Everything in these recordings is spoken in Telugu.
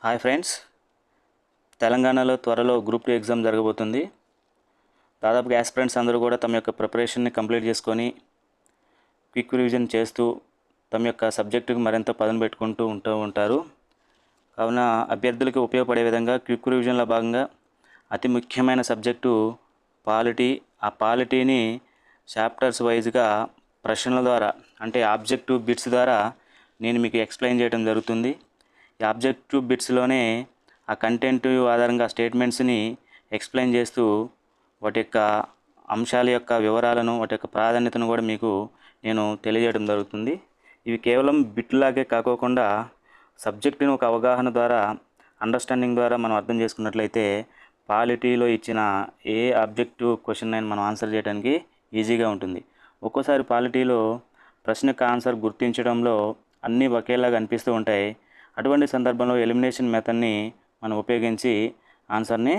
హాయ్ ఫ్రెండ్స్, తెలంగాణలో త్వరలో గ్రూప్ 2 ఎగ్జామ్ జరగబోతుంది. దాదాపుగా యాస్పిరెంట్స్ అందరూ కూడా తమ యొక్క ప్రిపరేషన్ని కంప్లీట్ చేసుకొని క్విక్ రివిజన్ చేస్తూ తమ యొక్క సబ్జెక్టుకు మరింత పదును పెట్టుకుంటూ ఉంటారు. కావున అభ్యర్థులకు ఉపయోగపడే విధంగా క్విక్ రివిజన్లో భాగంగా అతి ముఖ్యమైన సబ్జెక్టు పాలిటీ. ఆ పాలిటీని చాప్టర్స్ వైజ్గా ప్రశ్నల ద్వారా అంటే ఆబ్జెక్టివ్ బిట్స్ ద్వారా నేను మీకు ఎక్స్ప్లెయిన్ చేయడం జరుగుతుంది. ఈ ఆబ్జెక్టివ్ బిట్స్లోనే ఆ కంటెంట్ ఆధారంగా స్టేట్మెంట్స్ని ఎక్స్ప్లెయిన్ చేస్తూ వాటి యొక్క అంశాల యొక్క వివరాలను, వాటి యొక్క ప్రాధాన్యతను కూడా మీకు నేను తెలియజేయడం జరుగుతుంది. ఇవి కేవలం బిట్లాగే కాకోకుండా సబ్జెక్టుని ఒక అవగాహన ద్వారా, అండర్స్టాండింగ్ ద్వారా మనం అర్థం చేసుకున్నట్లయితే పాలిటీలో ఇచ్చిన ఏ ఆబ్జెక్టివ్ క్వశ్చన్ అయినా మనం ఆన్సర్ చేయడానికి ఈజీగా ఉంటుంది. ఒక్కోసారి పాలిటీలో ప్రశ్నకు ఆన్సర్ గుర్తించడంలో అన్నీ ఒకేలాగా అనిపిస్తూ ఉంటాయి. అటువంటి సందర్భంలో ఎలిమినేషన్ మెథడ్ని మనం ఉపయోగించి ఆన్సర్ని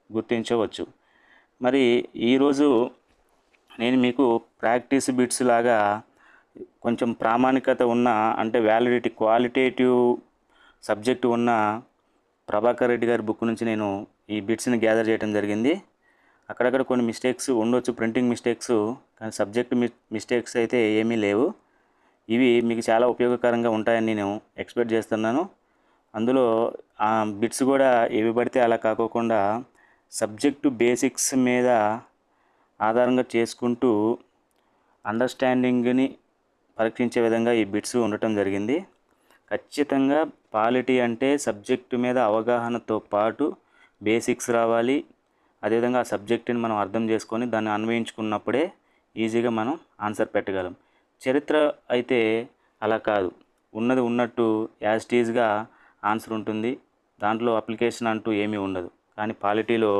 గుర్తించవచ్చు. మరి ఈరోజు నేను మీకు ప్రాక్టీస్ బిట్స్ లాగా కొంచెం ప్రామాణికత ఉన్న, అంటే వ్యాలిడిటీ, క్వాలిటేటివ్ సబ్జెక్టు ఉన్న ప్రభాకర్ రెడ్డి గారి బుక్ నుంచి నేను ఈ బిట్స్ని గ్యాదర్ చేయడం జరిగింది. అక్కడక్కడ కొన్ని మిస్టేక్స్ ఉండొచ్చు, ప్రింటింగ్ మిస్టేక్స్, కానీ సబ్జెక్ట్ మిస్టేక్స్ అయితే ఏమీ లేవు. ఇవి మీకు చాలా ఉపయోగకరంగా ఉంటాయని నేను ఎక్స్పెక్ట్ చేస్తున్నాను. అందులో ఆ బిట్స్ కూడా ఏవి పడితే అలా కాకోకుండా సబ్జెక్టు బేసిక్స్ మీద ఆధారంగా చేసుకుంటూ అండర్స్టాండింగ్ని పరీక్షించే విధంగా ఈ బిట్స్ ఉండటం జరిగింది. ఖచ్చితంగా పాలిటీ అంటే సబ్జెక్టు మీద అవగాహనతో పాటు బేసిక్స్ రావాలి. అదేవిధంగా ఆ సబ్జెక్టుని మనం అర్థం చేసుకొని దాన్ని అన్వయించుకున్నప్పుడే ఈజీగా మనం ఆన్సర్ పెట్టగలం. చరిత్ర అయితే అలా కాదు, ఉన్నది ఉన్నట్టు యాజ్ ఇట్ ఈజ్గా ఆన్సర్ ఉంటుంది. దాంట్లో అప్లికేషన్ అంటూ ఏమీ ఉండదు. కానీ పాలిటీలో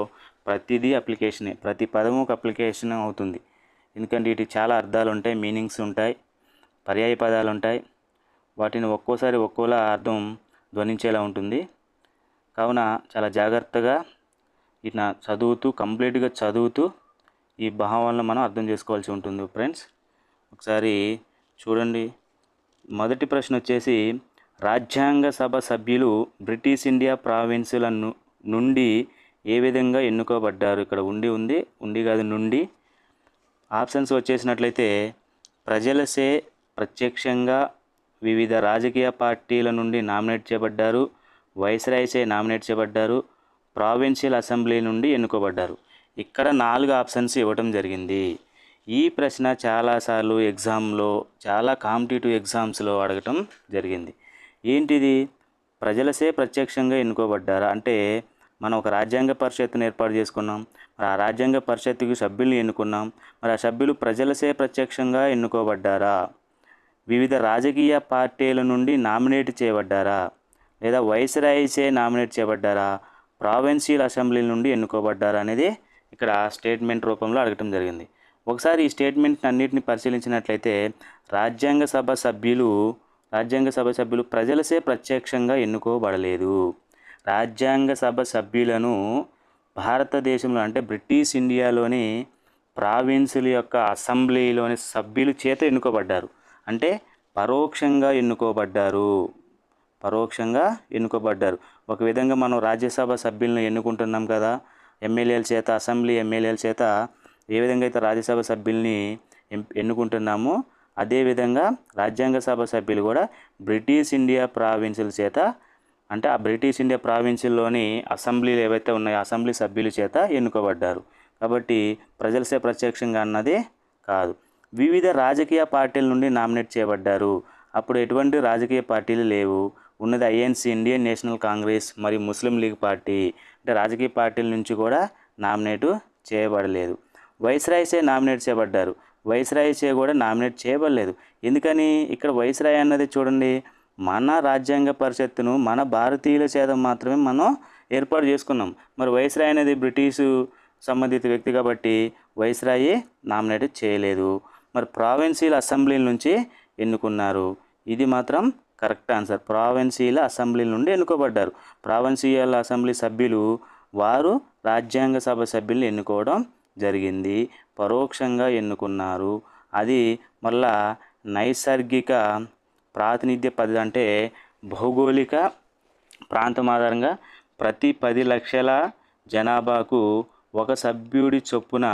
ప్రతిదీ అప్లికేషనే, ప్రతి పదము ఒక అప్లికేషన్ అవుతుంది. ఎందుకంటే వీటికి చాలా అర్థాలు ఉంటాయి, మీనింగ్స్ ఉంటాయి, పర్యాయ పదాలు ఉంటాయి. వాటిని ఒక్కోసారి ఒక్కోలా అర్థం ధ్వనించేలా ఉంటుంది. కావున చాలా జాగ్రత్తగా వీటిని చదువుతూ, కంప్లీట్గా చదువుతూ ఈ భావాలను మనం అర్థం చేసుకోవాల్సి ఉంటుంది. ఫ్రెండ్స్, ఒకసారి చూడండి. మొదటి ప్రశ్న వచ్చేసి, రాజ్యాంగ సభ సభ్యులు బ్రిటిష్ ఇండియా ప్రావిన్సుల నుండి ఏ విధంగా ఎన్నుకోబడ్డారు? ఇక్కడ ఉండి కాదు, నుండి. ఆప్షన్స్ వచ్చేసినట్లయితే ప్రజలచే ప్రత్యక్షంగా, వివిధ రాజకీయ పార్టీల నుండి నామినేట్ చేయబడ్డారు, వైస్రాయ్చే నామినేట్ చేయబడ్డారు, ప్రావిన్షియల్ అసెంబ్లీ నుండి ఎన్నుకోబడ్డారు. ఇక్కడ 4 ఆప్షన్స్ ఇవ్వటం జరిగింది. ఈ ప్రశ్న చాలాసార్లు ఎగ్జామ్లో, చాలా కాంపిటేటివ్ ఎగ్జామ్స్లో అడగటం జరిగింది. ఏంటిది? ప్రజలసే ప్రత్యక్షంగా ఎన్నుకోబడ్డారా అంటే మనం ఒక రాజ్యాంగ పరిషత్తును ఏర్పాటు చేసుకున్నాం. మరి ఆ రాజ్యాంగ పరిషత్తుకి సభ్యుల్ని ఎన్నుకున్నాం. మరి ఆ సభ్యులు ప్రజలసే ప్రత్యక్షంగా ఎన్నుకోబడ్డారా? వివిధ రాజకీయ పార్టీల నుండి నామినేట్ చేయబడ్డారా? లేదా వైస్రాయ్చే నామినేట్ చేయబడ్డారా? ప్రావిన్షియల్ అసెంబ్లీ నుండి ఎన్నుకోబడ్డారా అనేది ఇక్కడ స్టేట్మెంట్ రూపంలో అడగటం జరిగింది. ఒకసారి ఈ స్టేట్మెంట్ అన్నిటిని పరిశీలించినట్లయితే రాజ్యాంగ సభ సభ్యులు ప్రజలసే ప్రత్యక్షంగా ఎన్నుకోబడలేదు. రాజ్యాంగ సభ సభ్యులను భారతదేశంలో అంటే బ్రిటిష్ ఇండియాలోని ప్రావిన్సుల యొక్క అసెంబ్లీలోని సభ్యులు చేత ఎన్నుకోబడ్డారు. అంటే పరోక్షంగా ఎన్నుకోబడ్డారు. ఒక విధంగా మనం రాజ్యసభ సభ్యులను ఎన్నుకుంటున్నాం కదా, ఎమ్మెల్యేల చేత, అసెంబ్లీ ఎమ్మెల్యేల చేత ఏ విధంగా అయితే రాజ్యసభ సభ్యుల్ని ఎన్నుకుంటున్నామో అదేవిధంగా రాజ్యాంగ సభ సభ్యులు కూడా బ్రిటిష్ ఇండియా ప్రావిన్సుల చేత, అంటే ఆ బ్రిటిష్ ఇండియా ప్రావిన్సుల్లోని అసెంబ్లీలు ఏవైతే ఉన్నాయో అసెంబ్లీ సభ్యుల చేత ఎన్నుకోబడ్డారు. కాబట్టి ప్రజలసే ప్రత్యక్షంగా అన్నది కాదు. వివిధ రాజకీయ పార్టీల నుండి నామినేట్ చేయబడ్డారు. అప్పుడు ఎటువంటి రాజకీయ పార్టీలు లేవు. ఉన్నది ఐఎన్సి, ఇండియన్ నేషనల్ కాంగ్రెస్ మరియు ముస్లిం లీగ్ పార్టీ. అంటే రాజకీయ పార్టీల నుంచి కూడా నామినేట్ చేయబడలేదు. వైస్రాయ్చే నామినేట్ చేయబడ్డారు. వైస్రాయ్చే కూడా నామినేట్ చేయబడలేదు. ఎందుకని? ఇక్కడ వైస్రాయ్ అన్నది చూడండి, మన రాజ్యాంగ పరిషత్తును మన భారతీయుల చేత మాత్రమే మనం ఏర్పాటు చేసుకున్నాం. మరి వైస్రాయ్ అనేది బ్రిటిషు సంబంధిత వ్యక్తి కాబట్టి వైస్రాయే నామినేట్ చేయలేదు. మరి ప్రావిన్షియల్ అసెంబ్లీల నుంచి ఎన్నుకున్నారు. ఇది మాత్రం కరెక్ట్ ఆన్సర్. ప్రావిన్షియల్ అసెంబ్లీ నుండి ఎన్నుకోబడ్డారు. ప్రావిన్షియల్ అసెంబ్లీ సభ్యులు వారు రాజ్యాంగ సభ సభ్యుల్ని ఎన్నుకోవడం జరిగింది. పరోక్షంగా ఎన్నుకున్నారు. అది మళ్ళా నైసర్గిక ప్రాతినిధ్య పద్ధతి, అంటే భౌగోళిక ప్రాంతం ఆధారంగా ప్రతి 10 లక్షల జనాభాకు ఒక సభ్యుడి చొప్పున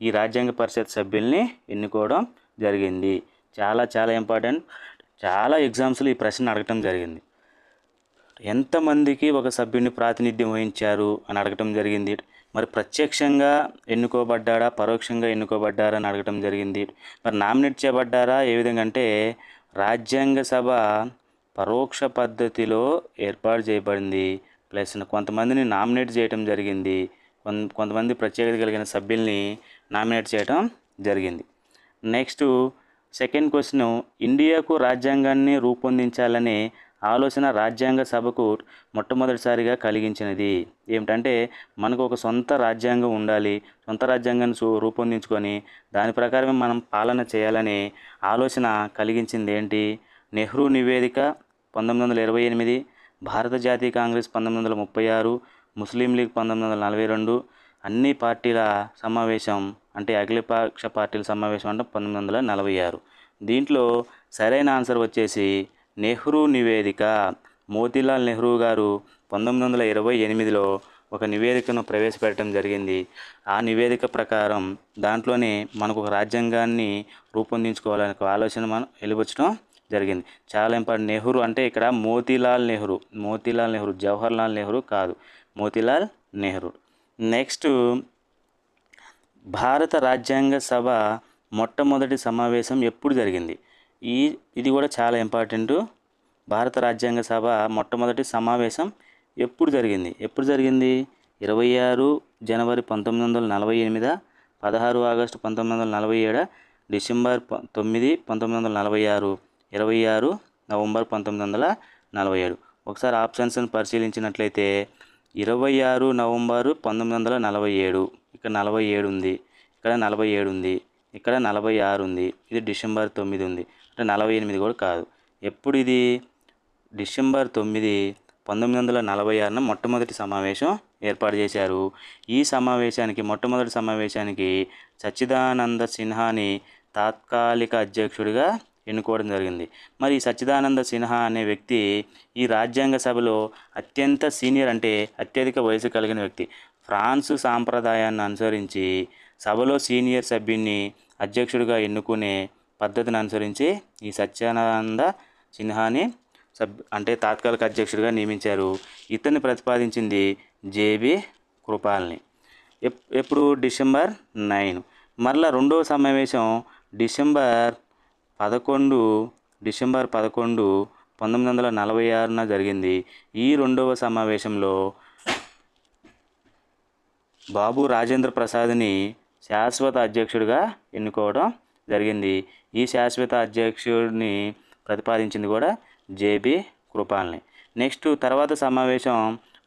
ఈ రాజ్యాంగ పరిషత్ సభ్యుల్ని ఎన్నుకోవడం జరిగింది. చాలా చాలా ఇంపార్టెంట్. చాలా ఎగ్జామ్స్లో ఈ ప్రశ్న అడగటం జరిగింది. ఎంతమందికి ఒక సభ్యుడిని ప్రాతినిధ్యం వహించారు అని అడగటం జరిగింది. మరి ప్రత్యక్షంగా ఎన్నుకోబడ్డారా, పరోక్షంగా ఎన్నుకోబడ్డారా అని అడగటం జరిగింది. మరి నామినేట్ చేయబడ్డారా ఏ విధంగా అంటే రాజ్యాంగ సభ పరోక్ష పద్ధతిలో ఏర్పాటు చేయబడింది. ప్లస్ కొంతమందిని నామినేట్ చేయటం జరిగింది. కొంతమంది ప్రత్యేకత కలిగిన సభ్యుల్ని నామినేట్ చేయటం జరిగింది. నెక్స్ట్ సెకండ్ క్వశ్చన్, ఇండియాకు రాజ్యాంగాన్ని రూపొందించాలనే ఆలోచన రాజ్యాంగ సభకు మొట్టమొదటిసారిగా కలిగించినది ఏమిటంటే మనకు ఒక సొంత రాజ్యాంగం ఉండాలి, సొంత రాజ్యాంగాన్ని రూపొందించుకొని దాని ప్రకారమే మనం పాలన చేయాలనే ఆలోచన కలిగించింది ఏంటి? నెహ్రూ నివేదిక 1928, భారత జాతీయ కాంగ్రెస్ 1936, ముస్లిం లీగ్ 1942, అన్ని పార్టీల సమావేశం అంటే అఖిలపక్ష పార్టీల సమావేశం అంటే 1946. దీంట్లో సరైన ఆన్సర్ వచ్చేసి నెహ్రూ నివేదిక. మోతీలాల్ నెహ్రూ గారు 1928లో ఒక నివేదికను ప్రవేశపెట్టడం జరిగింది. ఆ నివేదిక ప్రకారం దాంట్లోనే మనకు ఒక రాజ్యాంగాన్ని రూపొందించుకోవాలనే ఆలోచన మనం వెలిబుచ్చడం జరిగింది. చాలా ఇంపార్టెంట్. నెహ్రూ అంటే ఇక్కడ మోతీలాల్ నెహ్రూ, జవహర్లాల్ నెహ్రూ కాదు, మోతీలాల్ నెహ్రూ. నెక్స్ట్ భారత రాజ్యాంగ సభ మొట్టమొదటి సమావేశం ఎప్పుడు జరిగింది? ఇది కూడా చాలా ఇంపార్టెంట్. భారత రాజ్యాంగ సభ మొట్టమొదటి సమావేశం ఎప్పుడు జరిగింది? 26 జనవరి 1948, 16 ఆగస్టు 1947, డిసెంబర్ 9, 1946, 26 నవంబర్ 1947. ఒకసారి ఆప్షన్స్ని పరిశీలించినట్లయితే 26 నవంబరు 1947, ఇక్కడ 47 ఉంది, ఇక్కడ 47 ఉంది, ఇక్కడ 46 ఉంది, ఇది డిసెంబర్ 9 ఉంది, అంటే 48 కూడా కాదు. ఎప్పుడు ఇది? డిసెంబర్ 9, 1946 మొట్టమొదటి సమావేశం ఏర్పాటు చేశారు. ఈ మొట్టమొదటి సమావేశానికి సచ్చిదానంద సిన్హాని తాత్కాలిక అధ్యక్షుడిగా ఎన్నుకోవడం జరిగింది. మరి ఈ సచ్చిదానంద సిన్హా అనే వ్యక్తి ఈ రాజ్యాంగ సభలో అత్యంత సీనియర్ అంటే అత్యధిక వయసు కలిగిన వ్యక్తి. ఫ్రాన్స్ సాంప్రదాయాన్ని అనుసరించి సభలో సీనియర్ సభ్యుని అధ్యక్షుడిగా ఎన్నుకునే పద్ధతిని అనుసరించి ఈ సత్యానంద సిన్హాని అంటే తాత్కాలిక అధ్యక్షుడిగా నియమించారు. ఇతన్ని ప్రతిపాదించింది జేబీ కృపాల్ని. ఎప్పుడు? డిసెంబర్ 9. మరలా రెండవ సమావేశం డిసెంబర్ 11, 1946 జరిగింది. ఈ రెండవ సమావేశంలో బాబు రాజేంద్ర ప్రసాద్ని శాశ్వత అధ్యక్షుడిగా ఎన్నుకోవడం జరిగింది. ఈ శాశ్వత అధ్యక్షుడిని ప్రతిపాదించింది కూడా జేబీ కృపాల్ని. నెక్స్ట్ తర్వాత సమావేశం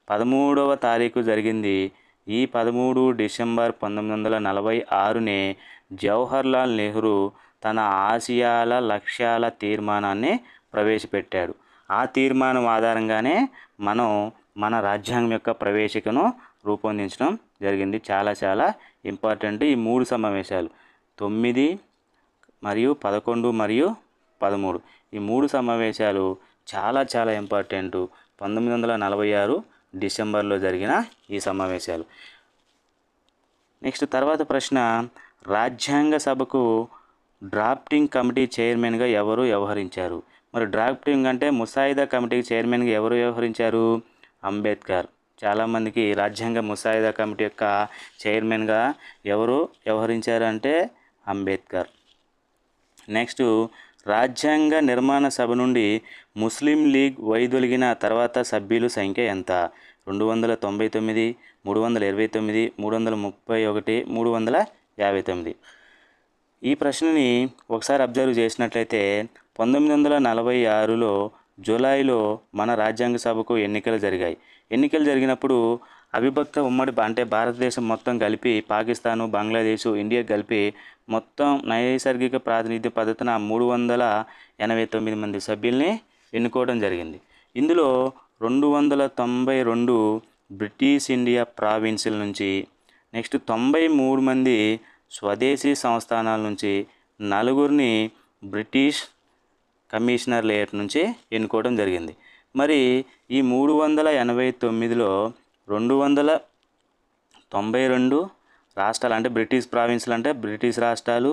13వ తారీఖు జరిగింది. ఈ 13 డిసెంబర్ 1946 జవహర్లాల్ నెహ్రూ తన ఆశయాల లక్ష్యాల తీర్మానాన్ని ప్రవేశపెట్టాడు. ఆ తీర్మానం ఆధారంగానే మనం మన రాజ్యాంగం యొక్క ప్రవేశికను రూపొందించడం జరిగింది. చాలా చాలా ఇంపార్టెంట్ ఈ 3 సమావేశాలు, 9 మరియు 11 మరియు 13. ఈ 3 సమావేశాలు చాలా చాలా ఇంపార్టెంట్. 1946 డిసెంబర్లో జరిగిన ఈ సమావేశాలు. నెక్స్ట్ తర్వాత ప్రశ్న, రాజ్యాంగ సభకు డ్రాఫ్టింగ్ కమిటీ చైర్మన్గా ఎవరు వ్యవహరించారు? మరి డ్రాఫ్టింగ్ అంటే ముసాయిదా కమిటీకి చైర్మన్గా ఎవరు వ్యవహరించారు? అంబేద్కర్. చాలామందికి రాజ్యాంగ ముసాయిదా కమిటీ యొక్క చైర్మన్గా ఎవరు వ్యవహరించారు అంటే అంబేద్కర్. నెక్స్ట్ రాజ్యాంగ నిర్మాణ సభ నుండి ముస్లిం లీగ్ వైదొలిగిన తర్వాత సభ్యుల సంఖ్య ఎంత? 299, 329, 331, 359. ఈ ప్రశ్నని ఒకసారి అబ్జర్వ్ చేసినట్లయితే 1946లో జూలైలో మన రాజ్యాంగ సభకు ఎన్నికలు జరిగాయి. ఎన్నికలు జరిగినప్పుడు అవిభక్త ఉమ్మడి అంటే భారతదేశం మొత్తం కలిపి పాకిస్తాను, బంగ్లాదేశ్, ఇండియా కలిపి మొత్తం నైసర్గిక ప్రాతినిధ్య పద్ధతిన 389 మంది సభ్యుల్ని ఎన్నుకోవడం జరిగింది. ఇందులో 292 బ్రిటిష్ ఇండియా ప్రావిన్సుల నుంచి, నెక్స్ట్ 93 మంది స్వదేశీ సంస్థానాల నుంచి, 4 బ్రిటిష్ కమిషనర్లేట్ నుంచి ఎన్నుకోవడం జరిగింది. మరి ఈ 389లో 292 రాష్ట్రాలు అంటే బ్రిటిష్ ప్రావిన్స్లు అంటే బ్రిటిష్ రాష్ట్రాలు,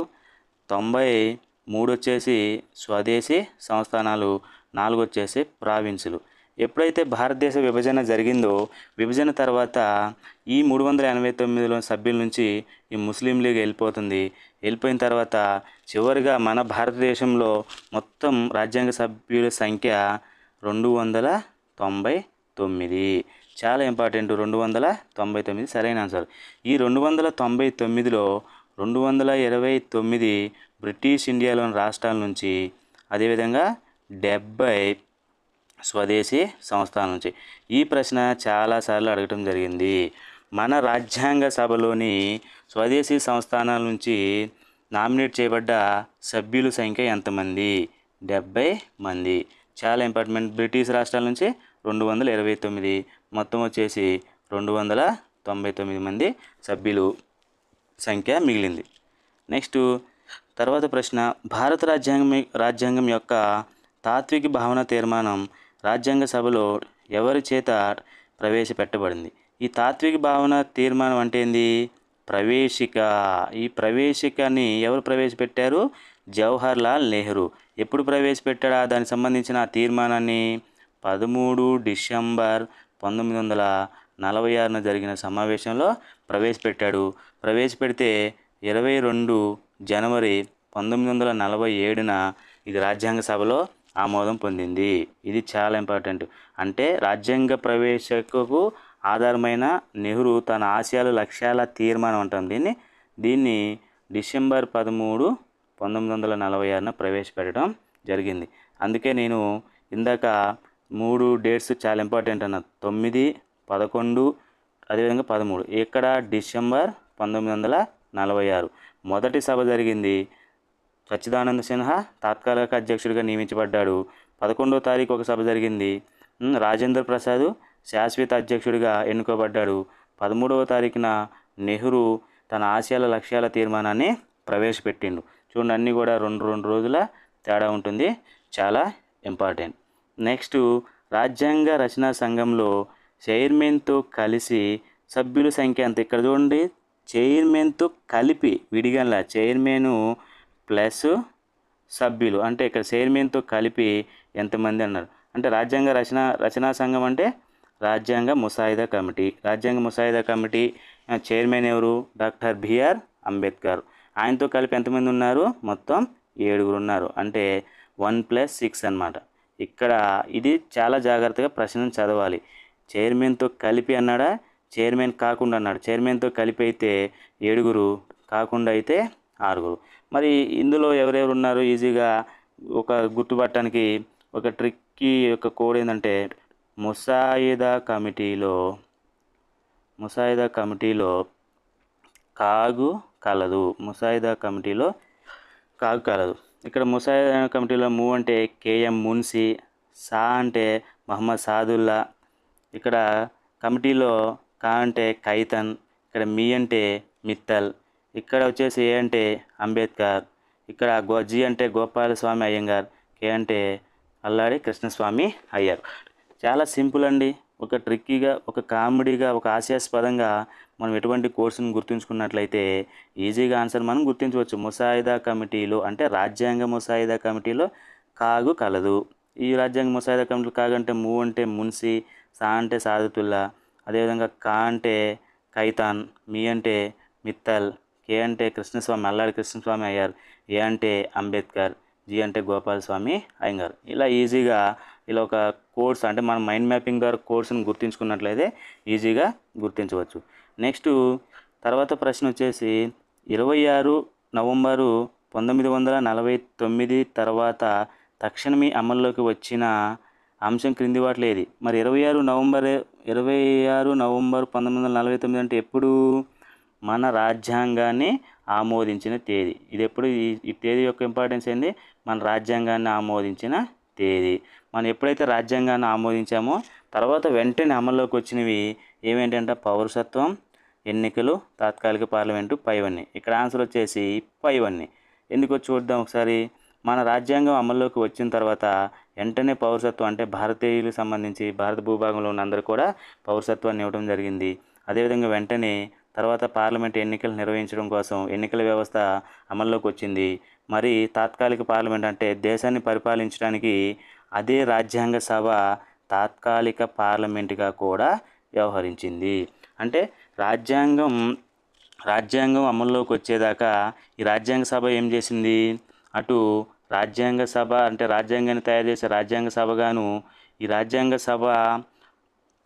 93 వచ్చేసి స్వదేశీ సంస్థానాలు, 4 వచ్చేసి ప్రావిన్సులు. ఎప్పుడైతే భారతదేశ విభజన జరిగిందో విభజన తర్వాత ఈ 389లో సభ్యుల నుంచి ఈ ముస్లిం లీగ్ వెళ్ళిపోయిన తర్వాత చివరిగా మన భారతదేశంలో మొత్తం రాజ్యాంగ సభ్యుల సంఖ్య 299. చాలా ఇంపార్టెంట్, 299 సరైన ఆన్సర్. ఈ 299లో 229 బ్రిటిష్ ఇండియాలోని రాష్ట్రాల నుంచి, అదేవిధంగా 70 స్వదేశీ సంస్థల నుంచి. ఈ ప్రశ్న చాలాసార్లు అడగటం జరిగింది. మన రాజ్యాంగ సభలోని స్వదేశీ సంస్థానాల నుంచి నామినేట్ చేయబడ్డ సభ్యుల సంఖ్య ఎంతమంది? 70 మంది. చాలా ఇంపార్టెంట్. బ్రిటిష్ రాష్ట్రాల నుంచి 229, మొత్తం వచ్చేసి 299 మంది సభ్యులు సంఖ్య మిగిలింది. నెక్స్ట్ తర్వాత ప్రశ్న, భారత రాజ్యాంగం యొక్క తాత్విక భావన తీర్మానం రాజ్యాంగ సభలో ఎవరి చేత ప్రవేశపెట్టబడింది? ఈ తాత్విక భావన తీర్మానం అంటే ఏంది? ప్రవేశిక. ఈ ప్రవేశికని ఎవరు ప్రవేశపెట్టారు? జవహర్ లాల్ నెహ్రూ. ఎప్పుడు ప్రవేశపెట్టాడా దానికి సంబంధించిన ఆ తీర్మానాన్ని? 13 డిసెంబర్ 1946 జరిగిన సమావేశంలో ప్రవేశపెట్టాడు. ప్రవేశపెడితే 22 జనవరి 1947 ఇది రాజ్యాంగ సభలో ఆమోదం పొందింది. ఇది చాలా ఇంపార్టెంట్. అంటే రాజ్యాంగ ప్రవేశకు ఆధారమైన నెహ్రూ తన ఆశయాలు లక్ష్యాల తీర్మానం అంటాం దీన్ని డిసెంబర్ 13, 1946 ప్రవేశపెట్టడం జరిగింది. అందుకే నేను ఇందాక 3 డేట్స్ చాలా ఇంపార్టెంట్ అన్న, 9, 11, అదేవిధంగా 13. ఇక్కడ డిసెంబర్ 1946 మొదటి సభ జరిగింది. సచ్చిదానంద సిన్హా తాత్కాలిక అధ్యక్షుడిగా నియమించబడ్డాడు. 11వ తారీఖు ఒక సభ జరిగింది. రాజేంద్ర ప్రసాద్ శాశ్వత అధ్యక్షుడిగా ఎన్నుకోబడ్డాడు. 13వ తారీఖున నెహ్రూ తన ఆశయాల లక్ష్యాల తీర్మానాన్ని ప్రవేశపెట్టిండు. చూడండి, అన్నీ కూడా రెండు రోజుల తేడా ఉంటుంది. చాలా ఇంపార్టెంట్. నెక్స్ట్, రాజ్యాంగ రచనా సంఘంలో చైర్మన్తో కలిసి సభ్యుల సంఖ్య ఎంత? ఇక్కడ చూడండి, చైర్మన్తో కలిపి విడిగా చైర్మన్ ప్లస్ సభ్యులు అంటే ఇక్కడ చైర్మన్తో కలిపి ఎంతమంది అన్నారు అంటే రాజ్యాంగ రచనా సంఘం అంటే రాజ్యాంగ ముసాయిదా కమిటీ. రాజ్యాంగ ముసాయిదా కమిటీ చైర్మన్ ఎవరు? Doctor BR Ambedkar. ఆయనతో కలిపి ఎంతమంది ఉన్నారు? మొత్తం 7 ఉన్నారు. అంటే 1+6 అన్నమాట. ఇక్కడ ఇది చాలా జాగ్రత్తగా ప్రశ్నను చదవాలి. చైర్మన్తో కలిపి అన్నాడా? చైర్మన్ కాకుండా అన్నాడు. చైర్మన్తో కలిపి అయితే 7, కాకుండా అయితే 6. మరి ఇందులో ఎవరెవరు ఉన్నారు? ఈజీగా ఒక గుర్తుపట్టడానికి ఒక ట్రిక్కీ యొక్క కోడ్ ఏంటంటే ముసాయిదా కమిటీలో కాగు కలదు. ముసాయిదా కమిటీలో కాగు కలదు. ఇక్కడ ముసాయిదా కమిటీలో ము అంటే కేఎం మున్సి, సా అంటే మహమ్మద్ సాదుల్లా, ఇక్కడ కమిటీలో కా అంటే ఖైతన్, ఇక్కడ మీ అంటే మిత్తల్, ఇక్కడ వచ్చేసి ఏ అంటే అంబేద్కర్, ఇక్కడ జి అంటే గోపాలస్వామి అయ్యంగార్, కే అంటే అల్లాడి కృష్ణస్వామి అయ్యర్. చాలా సింపుల్ అండి. ఒక ట్రిక్కీగా, ఒక కామెడీగా, ఒక హాస్యాస్పదంగా మనం ఎటువంటి కోర్సును గుర్తుంచుకున్నట్లయితే ఈజీగా ఆన్సర్ మనం గుర్తించవచ్చు. ముసాయిదా కమిటీలో అంటే రాజ్యాంగ ముసాయిదా కమిటీలో కాగు కలదు. ఈ రాజ్యాంగ ముసాయిదా కమిటీలో కాగు అంటే ము అంటే మున్సి, సా అంటే సాదతుల్లా, అదేవిధంగా కా అంటే ఖైతాన్, మీ అంటే మిత్తల్, కే అంటే కృష్ణస్వామి అల్లాడి కృష్ణస్వామి అయ్యారు, ఏ అంటే అంబేద్కర్, జి అంటే గోపాలస్వామి అయ్యంగార్. ఇలా ఈజీగా ఇలా ఒక కోర్స్ అంటే మనం మైండ్ మ్యాపింగ్ ద్వారా కోర్సును గుర్తించుకున్నట్లయితే ఈజీగా గుర్తించవచ్చు. నెక్స్ట్ తర్వాత ప్రశ్న వచ్చేసి 26 నవంబరు 1949 తర్వాత తక్షణమే అమల్లోకి వచ్చిన అంశం క్రింది వాటిలో ఏది? మరి 26 నవంబర్ 1949 అంటే ఎప్పుడు? మన రాజ్యాంగాన్ని ఆమోదించిన తేదీ. ఇది ఎప్పుడు? ఈ తేదీ యొక్క ఇంపార్టెన్స్ ఏంది? మన రాజ్యాంగాన్ని ఆమోదించిన తేదీ. మనం ఎప్పుడైతే రాజ్యాంగాన్ని ఆమోదించామో తర్వాత వెంటనే అమల్లోకి వచ్చినవి ఏమేంటంటే పౌరసత్వం, ఎన్నికలు, తాత్కాలిక పార్లమెంటు, పైవన్నీ. ఇక్కడ ఆన్సర్ వచ్చేసి పైవన్నీ. ఎందుకో చూద్దాం ఒకసారి. మన రాజ్యాంగం అమల్లోకి వచ్చిన తర్వాత వెంటనే పౌరసత్వం అంటే భారతీయులకు సంబంధించి భారత భూభాగంలో ఉన్న అందరూ కూడా పౌరసత్వాన్ని ఇవ్వడం జరిగింది. అదేవిధంగా వెంటనే తర్వాత పార్లమెంట్ ఎన్నికలు నిర్వహించడం కోసం ఎన్నికల వ్యవస్థ అమల్లోకి వచ్చింది. మరి తాత్కాలిక పార్లమెంట్ అంటే దేశాన్ని పరిపాలించడానికి అదే రాజ్యాంగ సభ తాత్కాలిక పార్లమెంటుగా కూడా వ్యవహరించింది. అంటే రాజ్యాంగం అమల్లోకి వచ్చేదాకా ఈ రాజ్యాంగ సభ ఏం చేసింది, అటు రాజ్యాంగ సభ అంటే రాజ్యాంగాన్ని తయారు చేసే రాజ్యాంగ సభగాను ఈ రాజ్యాంగ సభ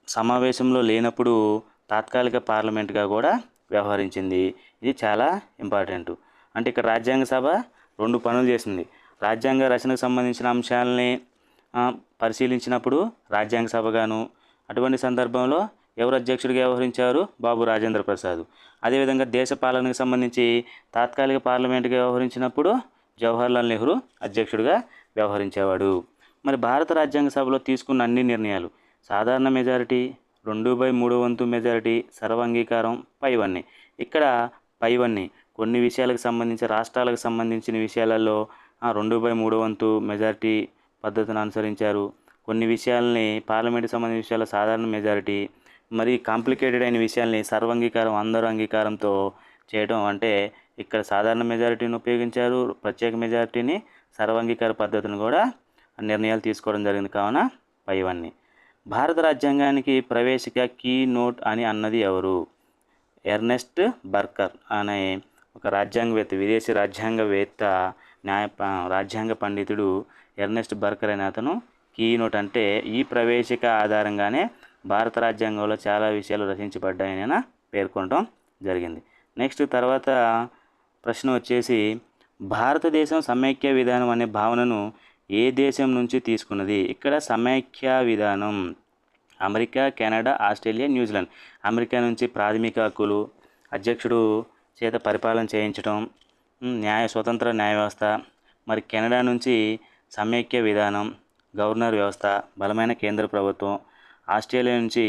సమావేశంలో లేనప్పుడు తాత్కాలిక పార్లమెంట్గా కూడా వ్యవహరించింది. ఇది చాలా ఇంపార్టెంట్. అంటే ఇక్కడ రాజ్యాంగ సభ 2 పనులు చేసింది. రాజ్యాంగ రచనకు సంబంధించిన అంశాలని పరిశీలించినప్పుడు రాజ్యాంగ సభగాను, అటువంటి సందర్భంలో ఎవరు అధ్యక్షుడిగా వ్యవహరించారు, బాబు రాజేంద్ర ప్రసాద్. అదేవిధంగా దేశ పాలనకు సంబంధించి తాత్కాలిక పార్లమెంటుగా వ్యవహరించినప్పుడు జవహర్లాల్ నెహ్రూ అధ్యక్షుడిగా వ్యవహరించేవాడు. మరి భారత రాజ్యాంగ సభలో తీసుకున్న అన్ని నిర్ణయాలు సాధారణ మెజారిటీ, 2/3 వంతు మెజారిటీ, సర్వాంగీకారం, పైవన్నీ. ఇక్కడ పైవన్నీ కొన్ని విషయాలకు సంబంధించి రాష్ట్రాలకు సంబంధించిన విషయాలలో 2/3 వంతు మెజారిటీ పద్ధతిని అనుసరించారు. కొన్ని విషయాలని పార్లమెంటుకి సంబంధించిన విషయాల్లో సాధారణ మెజారిటీ, మరి కాంప్లికేటెడ్ అయిన విషయాల్ని సర్వాంగీకారం అందరూ అంగీకారంతో చేయడం. అంటే ఇక్కడ సాధారణ మెజారిటీని ఉపయోగించారు, ప్రత్యేక మెజారిటీని, సర్వాంగీకార పద్ధతిని కూడా నిర్ణయాలు తీసుకోవడం జరిగింది. కావున పైవన్నీ. భారత రాజ్యాంగానికి ప్రవేశిక కీ నోట్ అని అన్నది ఎవరు? ఎర్నెస్ట్ బర్కర్ అనే ఒక రాజ్యాంగవేత్త, విదేశీ రాజ్యాంగవేత్త, రాజ్యాంగ పండితుడు ఎర్నెస్ట్ బర్కర్ అనే అతను కీ నోట్ అంటే ఈ ప్రవేశిక ఆధారంగానే భారత రాజ్యాంగంలో చాలా విషయాలు రచించబడ్డాయని ఆయన పేర్కొనడం జరిగింది. నెక్స్ట్ తర్వాత ప్రశ్న వచ్చేసి, భారతదేశం సమైక్య విధానం అనే భావనను ఏ దేశం నుంచి తీసుకున్నది? ఇక్కడ సమైక్య విధానం America, Canada, Australia, New Zealand. America నుంచి ప్రాథమిక హక్కులు, అధ్యక్షుడు చేత పరిపాలన చేయించడం, స్వతంత్ర న్యాయ వ్యవస్థ. మరి కెనడా నుంచి సమైక్య విధానం, గవర్నర్ వ్యవస్థ, బలమైన కేంద్ర ప్రభుత్వం. ఆస్ట్రేలియా నుంచి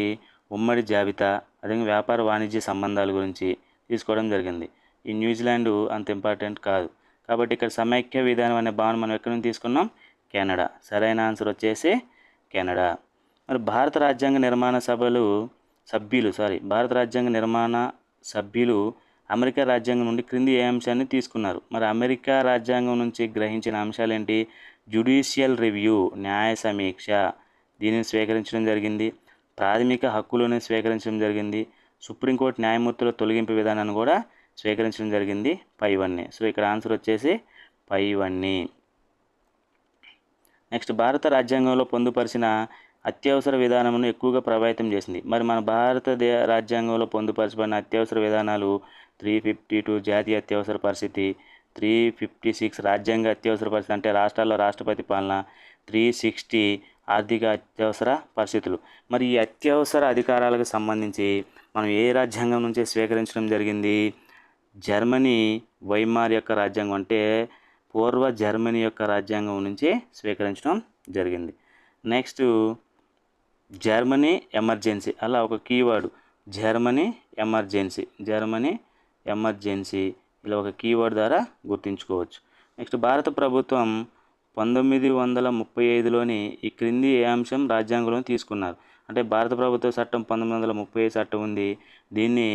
ఉమ్మడి జాబితా, అదేవిధంగా వ్యాపార వాణిజ్య సంబంధాల గురించి తీసుకోవడం జరిగింది. ఈ న్యూజిలాండ్ అంత ఇంపార్టెంట్ కాదు. కాబట్టి ఇక్కడ సమైక్య విధానం అనే భావన మనం ఎక్కడి నుంచి తీసుకున్నాం? కెనడా. సరైన ఆన్సర్ వచ్చేసి కెనడా. మరి భారత రాజ్యాంగ నిర్మాణ సభ్యులు అమెరికా రాజ్యాంగం నుండి క్రింది ఏ అంశాన్ని తీసుకున్నారు? మరి అమెరికా రాజ్యాంగం నుంచి గ్రహించిన అంశాలు ఏంటి? జ్యుడిషియల్ రివ్యూ, న్యాయ సమీక్ష, దీనిని స్వీకరించడం జరిగింది. ప్రాథమిక హక్కులను స్వీకరించడం జరిగింది. సుప్రీంకోర్టు న్యాయమూర్తుల తొలగింపు విధానాన్ని కూడా స్వీకరించడం జరిగింది. పైవన్నీ. సో ఇక్కడ ఆన్సర్ వచ్చేసి పైవన్నీ. నెక్స్ట్, భారత రాజ్యాంగంలో పొందుపరిచిన అత్యవసర విధానమును ఎక్కువగా ప్రభావితం చేసింది. మరి మన భారత రాజ్యాంగంలో పొందుపరచబడిన అత్యవసర విధానాలు 352 జాతీయ అత్యవసర పరిస్థితి, 356 రాజ్యాంగ అత్యవసర పరిస్థితి అంటే రాష్ట్రాల్లో రాష్ట్రపతి పాలన, 360 ఆర్థిక అత్యవసర పరిస్థితులు. మరి ఈ అత్యవసర అధికారాలకు సంబంధించి మనం ఏ రాజ్యాంగం నుంచి స్వీకరించడం జరిగింది? జర్మనీ వైమార్ యొక్క రాజ్యాంగం అంటే పూర్వ జర్మనీ యొక్క రాజ్యాంగం నుంచి స్వీకరించడం జరిగింది. నెక్స్ట్, జర్మనీ ఎమర్జెన్సీ, అలా ఒక కీవర్డ్ జర్మనీ ఎమర్జెన్సీ ఇలా ఒక కీవర్డ్ ద్వారా గుర్తుంచుకోవచ్చు. నెక్స్ట్, భారత ప్రభుత్వం 1935లోని ఈ క్రింది ఏ అంశం రాజ్యాంగంలో తీసుకున్నారు? అంటే భారత ప్రభుత్వ చట్టం 1935 చట్టం ఉంది. దీన్ని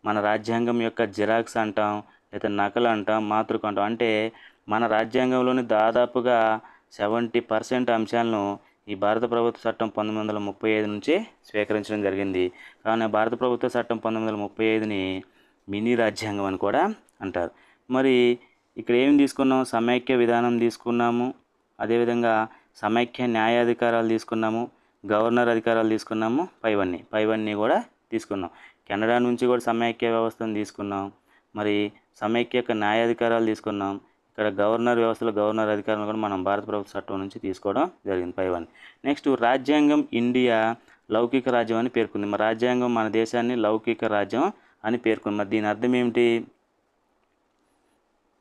మన రాజ్యాంగం యొక్క జిరాక్స్ అంటాం, లేదా నకలు అంటాం, మాతృక అంటాం. అంటే మన రాజ్యాంగంలోని దాదాపుగా 70% అంశాలను ఈ భారత ప్రభుత్వ చట్టం 1935 నుంచి స్వీకరించడం జరిగింది. కావున భారత ప్రభుత్వ చట్టం 1935ని మినీ రాజ్యాంగం అని కూడా అంటారు. మరి ఇక్కడ ఏం తీసుకున్నాం? సమైక్య విధానం తీసుకున్నాము, అదేవిధంగా సమైక్య న్యాయాధికారాలు తీసుకున్నాము, గవర్నర్ అధికారాలు తీసుకున్నాము, పైవన్నీ కూడా తీసుకున్నాం. కెనడా నుంచి కూడా సమైక్య వ్యవస్థను తీసుకున్నాం, మరి సమైక్య యొక్క న్యాయాధికారాలు తీసుకున్నాం. ఇక్కడ గవర్నర్ వ్యవస్థలో గవర్నర్ అధికారులు కూడా మనం భారత ప్రభుత్వ చట్టం నుంచి తీసుకోవడం జరిగింది. పైవన్నీ. నెక్స్ట్, రాజ్యాంగం ఇండియా లౌకిక రాజ్యం అని పేర్కొంది. మరి రాజ్యాంగం మన దేశాన్ని లౌకిక రాజ్యం అని పేర్కొంది. మరి దీని అర్థం ఏమిటి?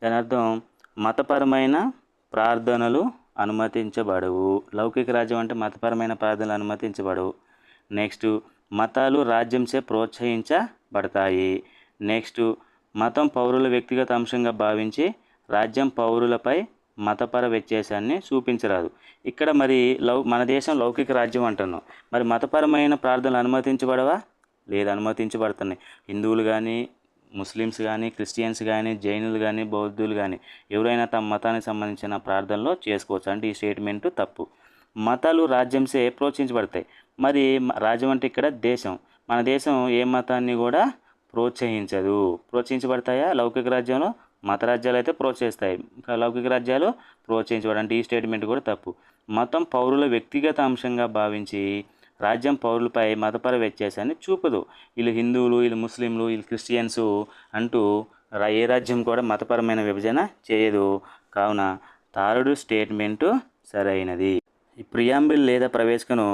దాని అర్థం మతపరమైన ప్రార్థనలు అనుమతించబడవు. లౌకిక రాజ్యం అంటే మతపరమైన ప్రార్థనలు అనుమతించబడవు. నెక్స్ట్, మతాలు రాజ్యంచే ప్రోత్సహించబడతాయి. నెక్స్ట్, మతం పౌరుల వ్యక్తిగత అంశంగా భావించి రాజ్యం పౌరులపై మతపర వ్యత్యాసాన్ని చూపించరాదు. ఇక్కడ మరి మన దేశం లౌకిక రాజ్యం అంటున్నాం. మరి మతపరమైన ప్రార్థనలు అనుమతించబడవా? లేదు, అనుమతించబడుతున్నాయి. హిందువులు కానీ, ముస్లిమ్స్ కానీ, క్రిస్టియన్స్ కానీ, జైనులు కానీ, బౌద్ధులు కానీ ఎవరైనా తమ మతానికి సంబంధించిన ప్రార్థనలో చేసుకోవచ్చు. అంటే ఈ స్టేట్మెంటు తప్పు. మతాలు రాజ్యంసే ప్రోత్సహించబడతాయి. మరి రాజ్యం అంటే ఇక్కడ దేశం. మన దేశం ఏ మతాన్ని కూడా ప్రోత్సహించబడతాయా లౌకిక రాజ్యంలో? మత రాజ్యాలు అయితే ప్రోత్సహిస్తాయి, లౌకిక రాజ్యాలు ప్రోత్సహించబడు. అంటే ఈ స్టేట్మెంట్ కూడా తప్పు. మతం పౌరుల వ్యక్తిగత అంశంగా భావించి రాజ్యం పౌరులపై మతపర వ్యత్యాసాన్ని చూపదు. వీళ్ళు హిందువులు, వీళ్ళు ముస్లింలు, వీళ్ళు క్రిస్టియన్స్ అంటూ ఏ రాజ్యం కూడా మతపరమైన విభజన చేయదు. కావున థర్డ్ స్టేట్మెంటు సరైనది. ఈ ప్రియాంబిల్ లేదా ప్రవేశికను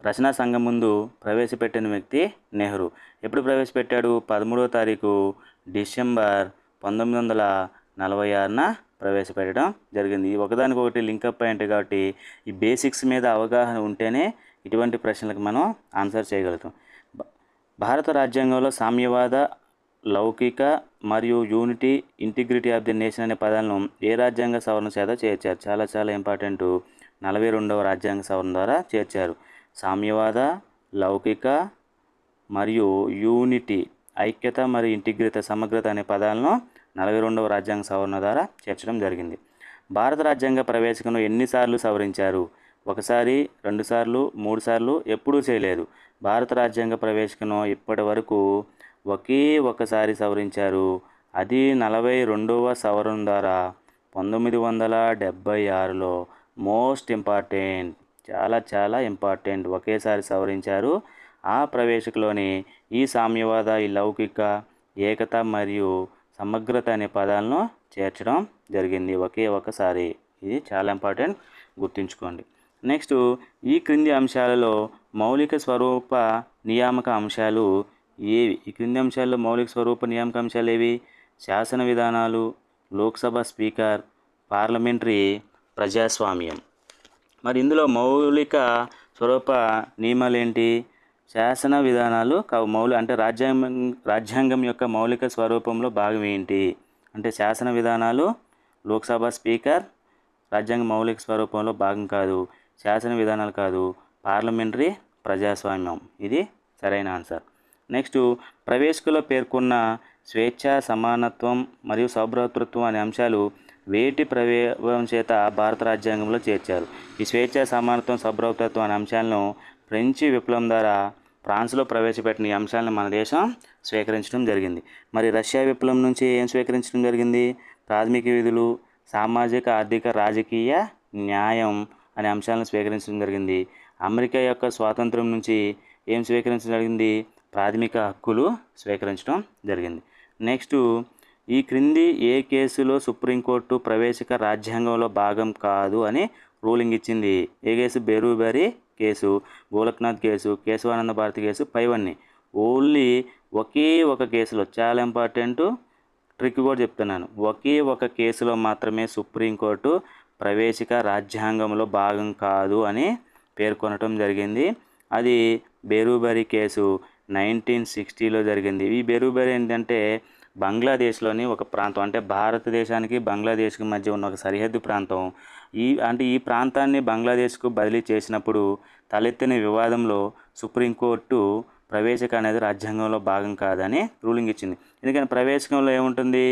రచనా సంఘం ముందు ప్రవేశపెట్టిన వ్యక్తి నెహ్రూ. ఎప్పుడు ప్రవేశపెట్టాడు? 13వ తారీఖు డిసెంబర్ 1946న ప్రవేశపెట్టడం జరిగింది. ఈ ఒకదానికొకటి లింకప్ పాయింట్ కాబట్టి ఈ బేసిక్స్ మీద అవగాహన ఉంటేనే ఇటువంటి ప్రశ్నలకు మనం ఆన్సర్ చేయగలుగుతాం. భారత రాజ్యాంగంలో సామ్యవాద, లౌకిక మరియు unity, integrity of the nation అనే పదాలను ఏ రాజ్యాంగ సవరణ చేత చేర్చారు? చాలా ఇంపార్టెంట్. 42వ రాజ్యాంగ సవరణ ద్వారా చేర్చారు. సామ్యవాద, లౌకిక మరియు యూనిటీ, ఐక్యత మరియు ఇంటిగ్రిత, సమగ్రత అనే పదాలను 42వ రాజ్యాంగ సవరణ ద్వారా చేర్చడం జరిగింది. భారత రాజ్యాంగ ప్రవేశికను ఎన్నిసార్లు సవరించారు? 1 సారి, 2 సార్లు, 3 సార్లు, ఎప్పుడూ చేయలేదు. భారత రాజ్యాంగ ప్రవేశికను ఇప్పటి వరకు ఒకే ఒకసారి సవరించారు. అది 42వ సవరణ ద్వారా 1976లో. మోస్ట్ ఇంపార్టెంట్, చాలా ఇంపార్టెంట్. ఒకేసారి సవరించారు. ఆ ప్రవేశికలోని ఈ సామ్యవాద, ఈ లౌకిక, ఏకత మరియు సమగ్రత అనే పదాలను చేర్చడం జరిగింది ఒకే ఒకసారి. ఇది చాలా ఇంపార్టెంట్, గుర్తుంచుకోండి. నెక్స్ట్, ఈ క్రింది అంశాలలో మౌలిక స్వరూప నియామక అంశాలు ఏవి? ఈ క్రింది అంశాల్లో మౌలిక స్వరూప నియామక అంశాలు ఏవి? శాసన విధానాలు, లోక్సభ స్పీకర్, పార్లమెంటరీ ప్రజాస్వామ్యం. మరి ఇందులో మౌలిక స్వరూప నియమాలు ఏంటి? శాసన విధానాలు అంటే రాజ్యాంగం యొక్క మౌలిక స్వరూపంలో భాగం ఏంటి అంటే శాసన విధానాలు, లోక్సభ స్పీకర్ రాజ్యాంగ మౌలిక స్వరూపంలో భాగం కాదు, శాసన విధానాలు కాదు, పార్లమెంటరీ ప్రజాస్వామ్యం. ఇది సరైన ఆన్సర్. నెక్స్ట్, ప్రవేశికలో పేర్కొన్న స్వేచ్ఛ, సమానత్వం మరియు సౌభ్రాతృత్వం అనే అంశాలు వేటి ప్రభావం చేత భారత రాజ్యాంగంలో చేర్చారు? ఈ స్వేచ్ఛ, సమానత్వం, సౌభ్రాతృత్వం అనే అంశాలను ఫ్రెంచి విప్లవం ద్వారా ఫ్రాన్స్లో ప్రవేశపెట్టిన ఈ అంశాలను మన దేశం స్వీకరించడం జరిగింది. మరి రష్యా విప్లవం నుంచి ఏం స్వీకరించడం జరిగింది? ప్రాథమిక విధులు, సామాజిక, ఆర్థిక, రాజకీయ న్యాయం అనే అంశాలను స్వీకరించడం జరిగింది. అమెరికా యొక్క స్వాతంత్రం నుంచి ఏం స్వీకరించడం జరిగింది? ప్రాథమిక హక్కులు స్వీకరించడం జరిగింది. నెక్స్ట్, ఈ క్రింది ఏ కేసులో సుప్రీంకోర్టు ప్రవేశిక రాజ్యాంగంలో భాగం కాదు అని రూలింగ్ ఇచ్చింది? ఏ case? Berubari case, Golaknath case, Kesavananda Bharati case, పైవన్నీ. ఓన్లీ ఒకే ఒక కేసులో, చాలా ఇంపార్టెంట్ ట్రిక్ కూడా చెప్తున్నాను, ఒకే ఒక కేసులో మాత్రమే సుప్రీంకోర్టు ప్రవేశిక రాజ్యాంగంలో భాగం కాదు అని పేర్కొనటం జరిగింది. అది బెరూబెరీ కేసు 1960లో జరిగింది. ఈ బెరూబెరీ ఏంటంటే బంగ్లాదేశ్లోని ఒక ప్రాంతం, అంటే భారతదేశానికి బంగ్లాదేశ్కి మధ్య ఉన్న ఒక సరిహద్దు ప్రాంతం. ఈ ప్రాంతాన్ని బంగ్లాదేశ్కు బదిలీ చేసినప్పుడు తలెత్తిన వివాదంలో సుప్రీంకోర్టు ప్రవేశిక అనేది రాజ్యాంగంలో భాగం కాదని రూలింగ్ ఇచ్చింది. ఎందుకంటే ప్రవేశికంలో ఏముంటుంది?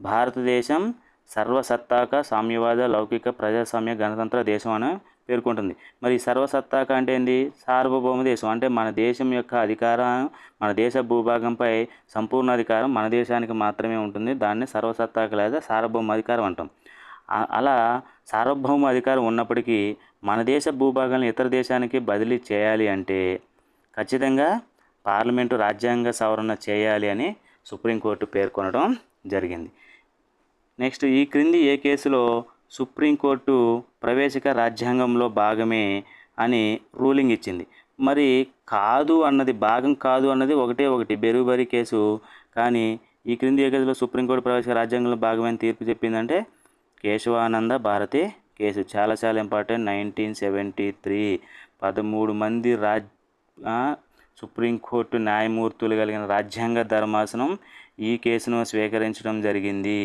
భారతదేశం సర్వసత్తాక, సామ్యవాద, లౌకిక, ప్రజాస్వామ్య, గణతంత్ర దేశం అని పేర్కొంటుంది. మరి సర్వసత్తాక అంటే ఏంటి? సార్వభౌమ దేశం. అంటే మన దేశం యొక్క అధికారం, మన దేశ భూభాగంపై సంపూర్ణ అధికారం మన దేశానికి మాత్రమే ఉంటుంది. దాన్ని సర్వసత్తాక లేదా సార్వభౌమ అధికారం అంటాం. అలా సార్వభౌమ అధికారం ఉన్నప్పటికీ మన దేశ భూభాగాలను ఇతర దేశానికి బదిలీ చేయాలి అంటే ఖచ్చితంగా పార్లమెంటు రాజ్యాంగ సవరణ చేయాలి అని సుప్రీంకోర్టు పేర్కొనడం జరిగింది. నెక్స్ట్, ఈ క్రింది ఏ కేసులో సుప్రీంకోర్టు ప్రవేశిక రాజ్యాంగంలో భాగమే అని రూలింగ్ ఇచ్చింది? మరి కాదు అన్నది, భాగం కాదు అన్నది ఒకటి బెరూబెరీ కేసు. కానీ ఈ క్రింది ఏ కేసులో సుప్రీంకోర్టు ప్రవేశిక రాజ్యాంగంలో భాగమైన తీర్పు చెప్పిందంటే కేశవానంద భారతి కేసు. చాలా ఇంపార్టెంట్. 1973 13 మంది సుప్రీంకోర్టు న్యాయమూర్తులు కలిగిన రాజ్యాంగ ధర్మాసనం ఈ కేసును స్వీకరించడం జరిగింది.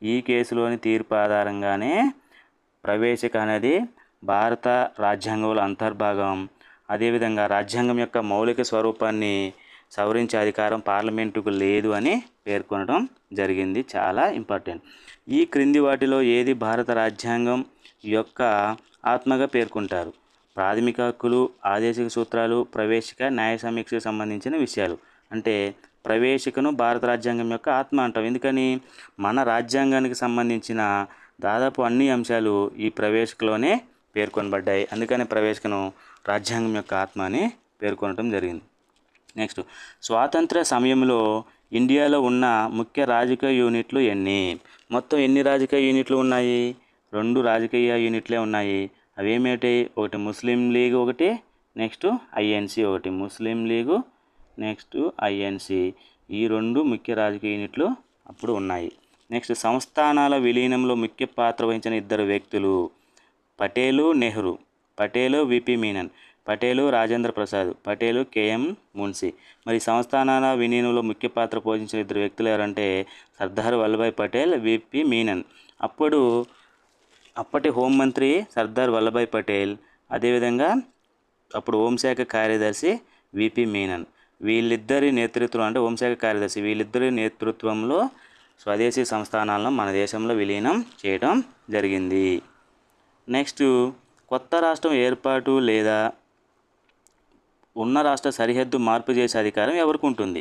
ఈ కేసులోని తీర్పు ఆధారంగానే ప్రవేశిక అనేది భారత రాజ్యాంగంలో అంతర్భాగం. అదేవిధంగా రాజ్యాంగం యొక్క మౌలిక స్వరూపాన్ని సవరించే అధికారం పార్లమెంటుకు లేదు అని పేర్కొనడం జరిగింది. చాలా ఇంపార్టెంట్. ఈ క్రింది వాటిలో ఏది భారత రాజ్యాంగం యొక్క ఆత్మగా పేర్కొంటారు? ప్రాథమిక హక్కులు, ఆదేశిక సూత్రాలు, ప్రవేశిక, న్యాయ సమీక్షకు సంబంధించిన విషయాలు. అంటే ప్రవేశికను భారత రాజ్యాంగం యొక్క ఆత్మ అంటాం. ఎందుకని? మన రాజ్యాంగానికి సంబంధించిన దాదాపు అన్ని అంశాలు ఈ ప్రవేశికలోనే పేర్కొనబడ్డాయి. అందుకని ప్రవేశికను రాజ్యాంగం యొక్క ఆత్మ అని పేర్కొనడం జరిగింది. నెక్స్ట్, స్వాతంత్ర సమయంలో ఇండియాలో ఉన్న ముఖ్య రాజకీయ యూనిట్లు ఎన్ని? మొత్తం ఎన్ని రాజకీయ యూనిట్లు ఉన్నాయి? 2 రాజకీయ యూనిట్లే ఉన్నాయి. అవేమిటి? ఒకటి ముస్లిం లీగ్, ఒకటి నెక్స్ట్ ఐఎన్సి. ఒకటి ముస్లిం లీగు, నెక్స్ట్ ఐఎన్సి. ఈ 2 ముఖ్య రాజకీయ యూనిట్లు అప్పుడు ఉన్నాయి. నెక్స్ట్, సంస్థానాల విలీనంలో ముఖ్య పాత్ర వహించిన 2 వ్యక్తులు. పటేలు, నెహ్రూ. Patel V P Menon, Patel Rajendra Prasad, Patel K M Munshi. మరి సంస్థానాల విలీనంలో ముఖ్య పాత్ర పోషించిన 2 వ్యక్తులు ఎవరంటే సర్దార్ వల్లభాయ్ పటేల్, విపి మీనన్. అప్పటి హోంమంత్రి సర్దార్ వల్లభాయ్ పటేల్, అదేవిధంగా అప్పుడు హోంశాఖ కార్యదర్శి విపి మీనన్. వీళ్ళిద్దరి నేతృత్వం, అంటే హోంశాఖ కార్యదర్శి, వీళ్ళిద్దరి నేతృత్వంలో స్వదేశీ సంస్థానాలను మన దేశంలో విలీనం చేయడం జరిగింది. నెక్స్ట్, కొత్త రాష్ట్రం ఏర్పాటు లేదా ఉన్న రాష్ట్ర సరిహద్దు మార్పు చేసే అధికారం ఎవరికి ఉంటుంది?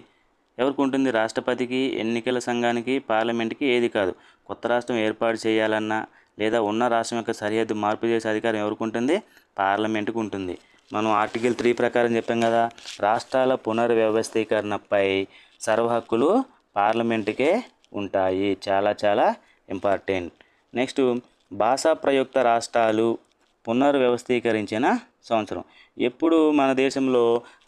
రాష్ట్రపతికి, ఎన్నికల సంఘానికి, పార్లమెంట్కి ఏది కాదు. కొత్త రాష్ట్రం ఏర్పాటు చేయాలన్నా లేదా ఉన్న రాష్ట్రం యొక్క సరిహద్దు మార్పు చేసే అధికారం ఎవరికి ఉంటుంది? పార్లమెంటుకు ఉంటుంది. మనం ఆర్టికల్ 3 ప్రకారం చెప్పాం కదా, రాష్ట్రాల పునర్వ్యవస్థీకరణపై సర్వ హక్కులు పార్లమెంటుకే ఉంటాయి. చాలా చాలా ఇంపార్టెంట్. నెక్స్ట్, భాషా ప్రయుక్త రాష్ట్రాలు పునర్వ్యవస్థీకరించిన సంవత్సరం. ఎప్పుడు మన దేశంలో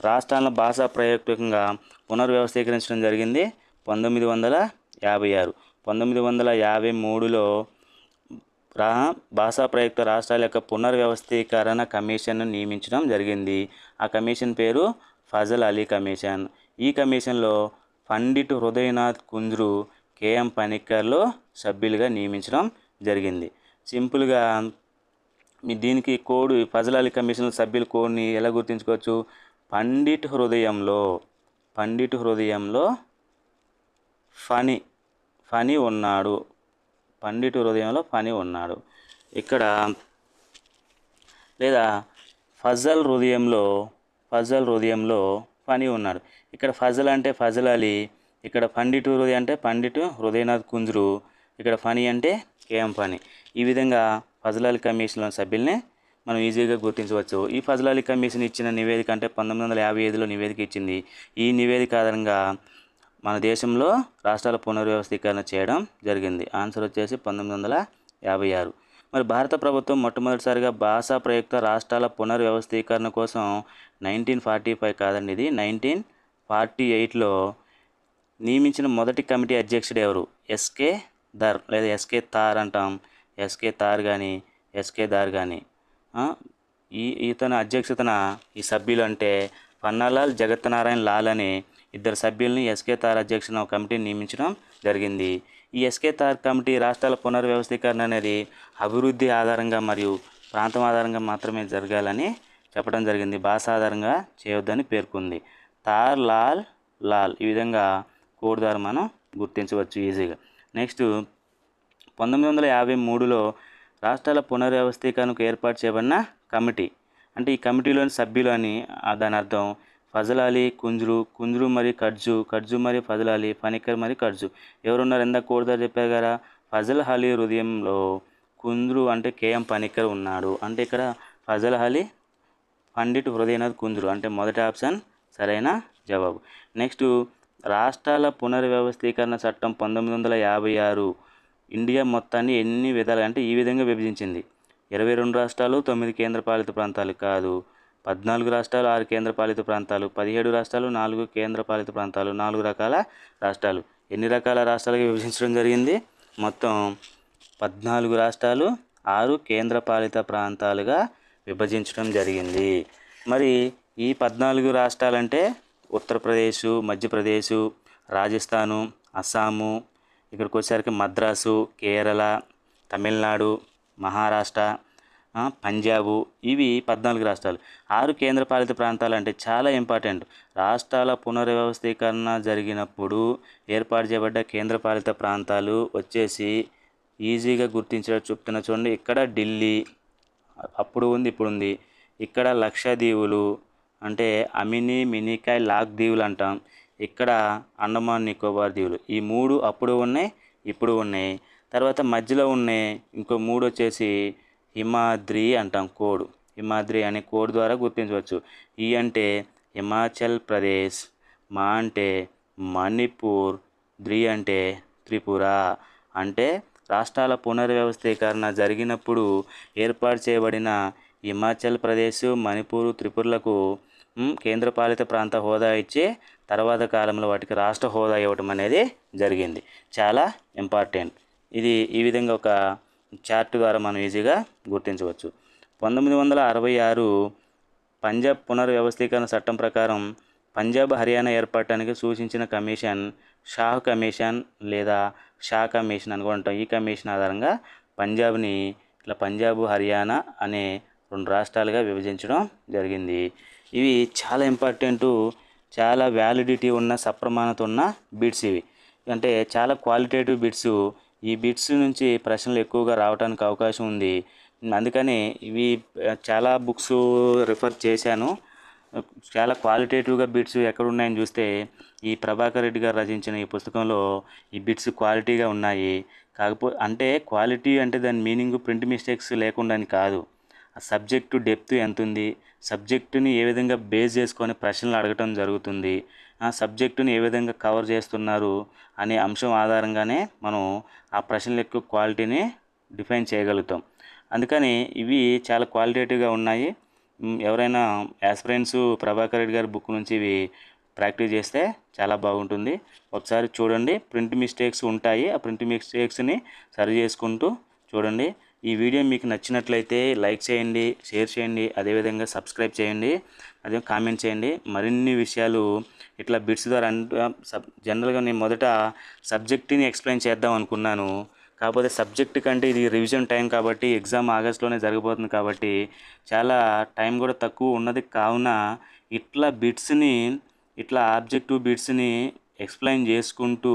రాష్ట్రాలను భాషా ప్రయుక్తంగా పునర్వ్యవస్థీకరించడం జరిగింది? 1956. 1953లో భాషా ప్రయుక్త రాష్ట్రాల యొక్క పునర్వ్యవస్థీకరణ కమిషన్ను నియమించడం జరిగింది. ఆ కమిషన్ పేరు ఫజల్ అలీ కమిషన్. ఈ కమిషన్లో పండిట్ హృదయనాథ్ కుంజ్రు, కేఎం పనిక్కర్లో సభ్యులుగా నియమించడం జరిగింది. సింపుల్గా దీనికి కోడ్, ఫజల్ అలీ కమిషన్ సభ్యుల కోడ్ని ఎలా గుర్తుంచుకోవచ్చు? పండిట్ హృదయంలో ఫణి ఉన్నాడు. పండిట్ హృదయంలో ఫణి ఉన్నాడు. ఇక్కడ లేదా ఫజల్ హృదయంలో ఫణి ఉన్నాడు. ఇక్కడ ఫజల్ అంటే ఫజల్ అలీ, ఇక్కడ పండిట్ హృదయ అంటే పండిట్ హృదయనాథ్ కుంజ్రు, ఇక్కడ ఫణి అంటే కేఎం ఫణి. ఈ విధంగా ఫజల్ అలీ కమిషన్లోని సభ్యుల్ని మనం ఈజీగా గుర్తించవచ్చు. ఈ ఫజల్ అలీ కమిషన్ ఇచ్చిన నివేదిక అంటే 1955లో నివేదిక ఇచ్చింది. ఈ నివేదిక ఆధారంగా మన దేశంలో రాష్ట్రాల పునర్వ్యవస్థీకరణ చేయడం జరిగింది. ఆన్సర్ వచ్చేసి 1956. మరి భారత ప్రభుత్వం మొట్టమొదటిసారిగా భాషా ప్రయుక్త రాష్ట్రాల పునర్వ్యవస్థీకరణ కోసం 1945 కాదండి, ఇది 1948లో నియమించిన మొదటి కమిటీ అధ్యక్షుడు ఎవరు? ఎస్కే దర్ లేదా ఎస్కే తార్ అంటాం. ఎస్కే తార్ కానీ ఎస్కే దార్ కానీ. ఇతని అధ్యక్షతన ఈ సభ్యులు అంటే పన్నాలాల్, జగత్నారాయణ లాల్ అనే 2 సభ్యుల్ని ఎస్కే తార్ అధ్యక్షతన ఒక కమిటీని నియమించడం జరిగింది. ఈ ఎస్కే తార్ కమిటీ రాష్ట్రాల పునర్వ్యవస్థీకరణ అనేది అభివృద్ధి ఆధారంగా మరియు ప్రాంతం ఆధారంగా మాత్రమే జరగాలని చెప్పడం జరిగింది. భాష ఆధారంగా చేయొద్దని పేర్కొంది. తార్, లాల్ ఈ విధంగా కోడ్ ద్వారా మనం గుర్తించవచ్చు ఈజీగా. నెక్స్ట్, 1953లో రాష్ట్రాల పునర్వ్యవస్థీకరణకు ఏర్పాటు చేయబడిన కమిటీ. అంటే ఈ కమిటీలోని సభ్యులు అని దాని అర్థం. ఫజల్ అలీ, కుంజ్రు మరియు కడ్జు మరియు ఫజల్ అలీ, పనిక్కర్ మరియు కడ్జు. ఎవరున్నారు? ఎంత కోడ్ ద్వారా చెప్పారు కదా. ఫజల్ అలీ హృదయంలో కుంజ్రు అంటే కేఎం పనిక్కర్ ఉన్నాడు. అంటే ఇక్కడ ఫజల్ అలీ, పండిట్ హృదయనాథ్ కుంజ్రు అంటే మొదటి ఆప్షన్ సరైన జవాబు. నెక్స్ట్, రాష్ట్రాల పునర్వ్యవస్థీకరణ చట్టం 1956 ఇండియా మొత్తాన్ని ఎన్ని విధాలు అంటే ఈ విధంగా విభజించింది. 22 రాష్ట్రాలు, 9 కేంద్రపాలిత ప్రాంతాలు కాదు, 14 రాష్ట్రాలు, 6 కేంద్రపాలిత ప్రాంతాలు, 17 రాష్ట్రాలు, 4 కేంద్రపాలిత ప్రాంతాలు, 4 రకాల రాష్ట్రాలు. ఎన్ని రకాల రాష్ట్రాలుగా విభజించడం జరిగింది? మొత్తం 14 రాష్ట్రాలు, 6 కేంద్రపాలిత ప్రాంతాలుగా విభజించడం జరిగింది. మరి ఈ 14 రాష్ట్రాలంటే ఉత్తరప్రదేశ్, మధ్యప్రదేశ్, రాజస్థాను, అస్సాము, ఇక్కడికి వచ్చేసరికి మద్రాసు, కేరళ, తమిళనాడు, మహారాష్ట్ర, పంజాబు, ఇవి 14 రాష్ట్రాలు. 6 కేంద్రపాలిత ప్రాంతాలు అంటే చాలా ఇంపార్టెంట్. రాష్ట్రాల పునర్వ్యవస్థీకరణ జరిగినప్పుడు ఏర్పాటు చేయబడ్డ కేంద్రపాలిత ప్రాంతాలు వచ్చేసి ఈజీగా గుర్తించేటట్టు చెప్తున్నా చూడండి. ఇక్కడ ఢిల్లీ అప్పుడు ఉంది, ఇప్పుడు ఉంది. ఇక్కడ లక్షద్వీపులు అంటే అమిని, మినికాయ్, లాక్ దీవులు అంటాం. ఇక్కడ అండమాన్ నికోబార్ దీవులు. ఈ 3 అప్పుడు ఉన్నాయి, ఇప్పుడు ఉన్నాయి. తర్వాత మధ్యలో ఉన్నాయి ఇంకో 3 వచ్చేసి హిమాద్రి అంటాం. కోడ్ హిమాద్రి అనే కోడ్ ద్వారా గుర్తించవచ్చు. ఈ అంటే హిమాచల్ ప్రదేశ్, మా అంటే మణిపూర్, ద్రి అంటే త్రిపుర. అంటే రాష్ట్రాల పునర్వ్యవస్థీకరణ జరిగినప్పుడు ఏర్పాటు చేయబడిన హిమాచల్ ప్రదేశ్, మణిపూర్, త్రిపురలకు కేంద్రపాలిత ప్రాంత హోదా ఇచ్చి తర్వాత కాలంలో వాటికి రాష్ట్ర హోదా ఇవ్వటం అనేది జరిగింది. చాలా ఇంపార్టెంట్. ఇది ఈ విధంగా ఒక చార్ట్ ద్వారా మనం ఈజీగా గుర్తించవచ్చు. 1966 పంజాబ్ పునర్వ్యవస్థీకరణ చట్టం ప్రకారం పంజాబ్, హర్యానా ఏర్పడటానికి సూచించిన కమిషన్ షాహ్ కమిషన్ లేదా షా కమిషన్ అనుకుంటాం. ఈ కమిషన్ ఆధారంగా పంజాబ్ని ఇట్లా పంజాబ్, హర్యానా అనే 2 రాష్ట్రాలుగా విభజించడం జరిగింది. ఇవి చాలా ఇంపార్టెంటు, చాలా వ్యాలిడిటీ ఉన్న, సప్రమాణత ఉన్న బిట్స్ ఇవి. అంటే చాలా క్వాలిటేటివ్ బిట్స్. ఈ బిట్స్ నుంచి ప్రశ్నలు ఎక్కువగా రావడానికి అవకాశం ఉంది. అందుకని ఇవి చాలా బుక్స్ రిఫర్ చేశాను. చాలా క్వాలిటేటివ్గా బిట్స్ ఎక్కడున్నాయని చూస్తే ఈ ప్రభాకర్ రెడ్డి గారు రచించిన ఈ పుస్తకంలో ఈ బిట్స్ క్వాలిటీగా ఉన్నాయి. కాకపోతే అంటే క్వాలిటీ అంటే దాని మీనింగ్ ప్రింట్ మిస్టేక్స్ లేకుండా అని కాదు. ఆ సబ్జెక్టు డెప్త్ ఎంత ఉంది, సబ్జెక్టుని ఏ విధంగా బేస్ చేసుకొని ప్రశ్నలు అడగటం జరుగుతుంది, ఆ సబ్జెక్టుని ఏ విధంగా కవర్ చేస్తున్నారు అనే అంశం ఆధారంగానే మనం ఆ ప్రశ్నల యొక్క క్వాలిటీని డిఫైన్ చేయగలుగుతాం. అందుకని ఇవి చాలా క్వాలిటేటివ్గా ఉన్నాయి. ఎవరైనా యాస్పిరెంట్స్ ప్రభాకర్ రెడ్డి గారి బుక్ నుంచి ఇవి ప్రాక్టీస్ చేస్తే చాలా బాగుంటుంది. ఒకసారి చూడండి. ప్రింట్ మిస్టేక్స్ ఉంటాయి, ఆ ప్రింట్ మిస్టేక్స్ని సరి చేసుకుంటూ చూడండి. ఈ వీడియో మీకు నచ్చినట్లయితే లైక్ చేయండి, షేర్ చేయండి, అదేవిధంగా సబ్స్క్రైబ్ చేయండి, అదే కామెంట్ చేయండి. మరిన్ని విషయాలు ఇట్లా బిట్స్ ద్వారా జనరల్గా నేను మొదట సబ్జెక్ట్ని ఎక్స్ప్లెయిన్ చేద్దాం అనుకున్నాను. కాకపోతే సబ్జెక్ట్ కంటే ఇది రివిజన్ టైం కాబట్టి ఎగ్జామ్ ఆగస్టులోనే జరగబోతుంది కాబట్టి చాలా టైం కూడా తక్కువ ఉన్నది. కావున ఇట్లా బిట్స్ని, ఇట్లా ఆబ్జెక్టివ్ బిట్స్ని ఎక్స్ప్లెయిన్ చేసుకుంటూ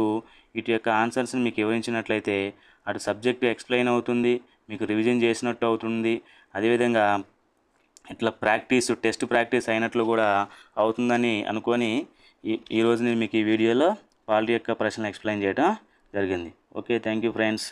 వీటి యొక్క ఆన్సర్స్ని మీకు వివరించినట్లయితే అటు సబ్జెక్టు ఎక్స్ప్లెయిన్ అవుతుంది, మీకు రివిజన్ చేసినట్టు అవుతుంది. అదేవిధంగా ఇట్లా టెస్ట్ ప్రాక్టీస్ అయినట్లు కూడా అవుతుందని అనుకొని ఈరోజు నేను మీకు ఈ వీడియోలో క్వాలిటీ యొక్క ప్రశ్నలు ఎక్స్ప్లెయిన్ చేయడం జరిగింది. Okay, thank you friends.